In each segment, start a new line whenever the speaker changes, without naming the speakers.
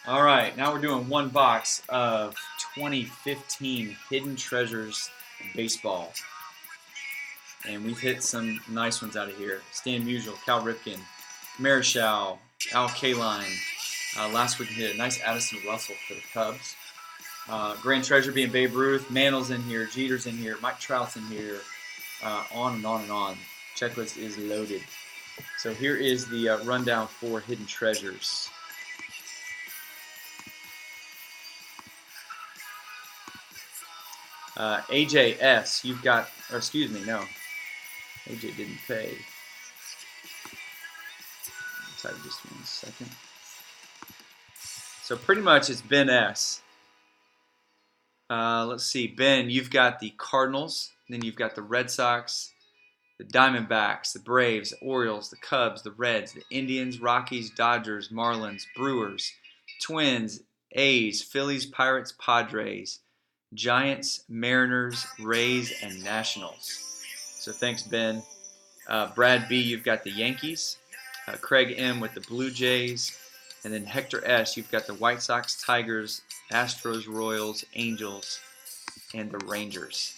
All right, now we're doing one box of 2015 Hidden Treasures Baseball. And we've hit some nice ones out of here. Stan Musial, Cal Ripken, Marichal, Al Kaline. Last week we hit a nice Addison Russell for the Cubs. Grand Treasure being Babe Ruth, Mantl's in here, Jeter's in here, Mike Trout's in here, on and on and on. Checklist is loaded. So here is the rundown for Hidden Treasures. AJS, you've got, or excuse me, no. AJ didn't pay. I'll type just 1 second. So pretty much it's Ben S. Let's see, Ben, you've got the Cardinals, then you've got the Red Sox, the Diamondbacks, the Braves, the Orioles, the Cubs, the Reds, the Indians, Rockies, Dodgers, Marlins, Brewers, Twins, A's, Phillies, Pirates, Padres, Giants, Mariners, Rays, and Nationals. So thanks, Ben. Brad B, you've got the Yankees. Craig M with the Blue Jays. And then Hector S, you've got the White Sox, Tigers, Astros, Royals, Angels, and the Rangers.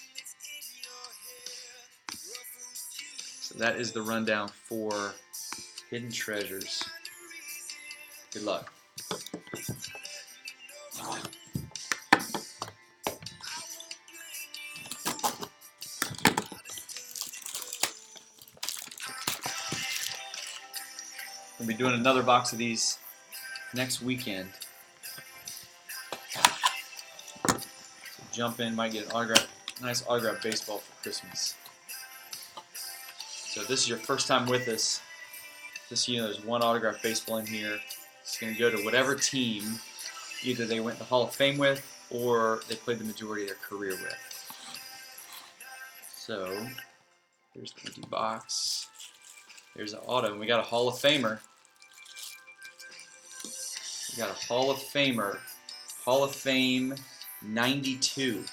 So that is the rundown for Hidden Treasures. Good luck. We'll be doing another box of these next weekend. So jump in, might get an autograph, nice autograph baseball for Christmas. So if this is your first time with us, just so you know, there's one autograph baseball in here. It's going to go to whatever team either they went to the Hall of Fame with or they played the majority of their career with. So here's the empty box. There's an auto, and we got a Hall of Famer. We got a Hall of Famer. Hall of Fame 92.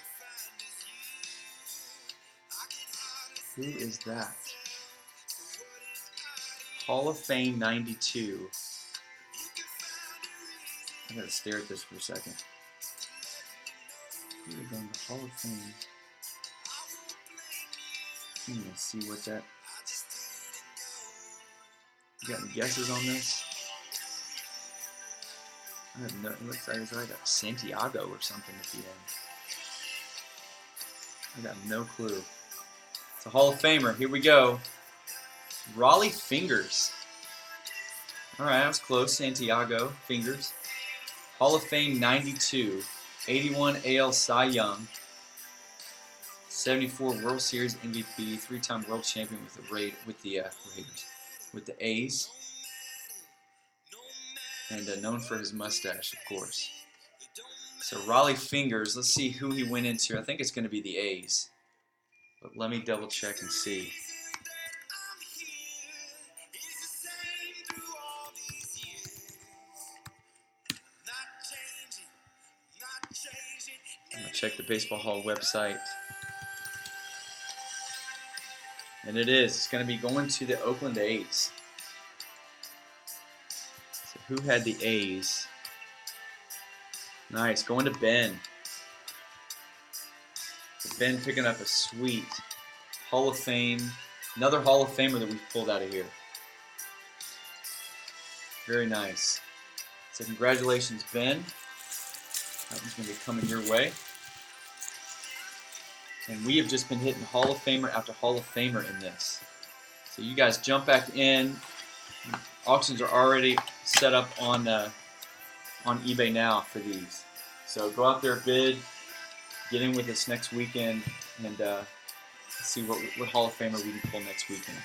Who is that? Hall of Fame 92. I gotta stare at this for a second. Who is on the Hall of Fame? Let's see what that. You got any guesses on this? I have no. It looks like it's like a Santiago or something at the end. I got no clue. It's a Hall of Famer. Here we go. Raleigh Fingers. All right, that was close. Santiago Fingers. Hall of Fame 92. 81 AL Cy Young. 74 World Series MVP. 3-time World Champion with the Raiders. With the A's. And known for his mustache, of course. So Raleigh Fingers, let's see who he went into. I think it's going to be the A's. But let me double check and see. I'm going to check the Baseball Hall website. And it is. It's going to be going to the Oakland A's. So who had the A's? Nice. Going to Ben. So Ben picking up a sweet Hall of Fame. Another Hall of Famer that we've pulled out of here. Very nice. So congratulations, Ben. That one's going to be coming your way. And we have just been hitting Hall of Famer after Hall of Famer in this. So you guys jump back in. Auctions are already set up on eBay now for these. So go out there, bid, get in with us next weekend, and see what Hall of Famer we can pull next weekend.